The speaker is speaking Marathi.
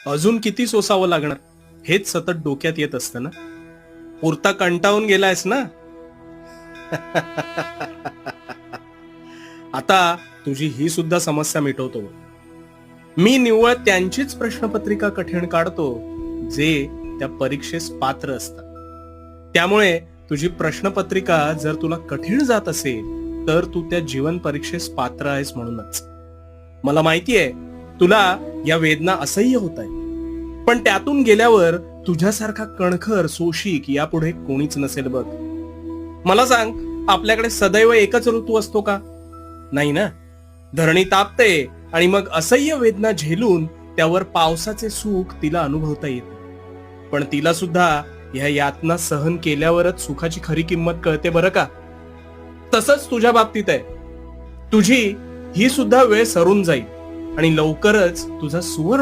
अजून किती सोसावं लागणार हेच सतत डोक्यात येत असतं ना. पुरता कंटाळून गेलायस ना. आता तुझी ही सुद्धा समस्या मिटवतो. मी निव्वळ त्यांचीच प्रश्नपत्रिका कठीण काढतो जे त्या परीक्षेस पात्र असतात. त्यामुळे तुझी प्रश्नपत्रिका जर तुला कठीण जात असेल तर तू त्या जीवन परीक्षेस पात्र आहेस म्हणूनच. मला माहितीये तुला या वेदना असह्य होत आहेत, पण त्यातून गेल्यावर तुझ्यासारखा कणखर सोशिक यापुढे कोणीच नसेल बघ. मला सांग, आपल्याकडे सदैव एकच ऋतू असतो का? नाही ना. धरणी तापते आणि मग असह्य वेदना झेलून त्यावर पावसाचे सुख तिला अनुभवता येते. पण तिला सुद्धा ह्या यातना सहन केल्यावरच सुखाची खरी किंमत कळते बरं का. तसंच तुझ्या बाबतीत आहे. तुझी ही सुद्धा वेळ सरून जाईल आणि लवकरच तुझा सुवर्ण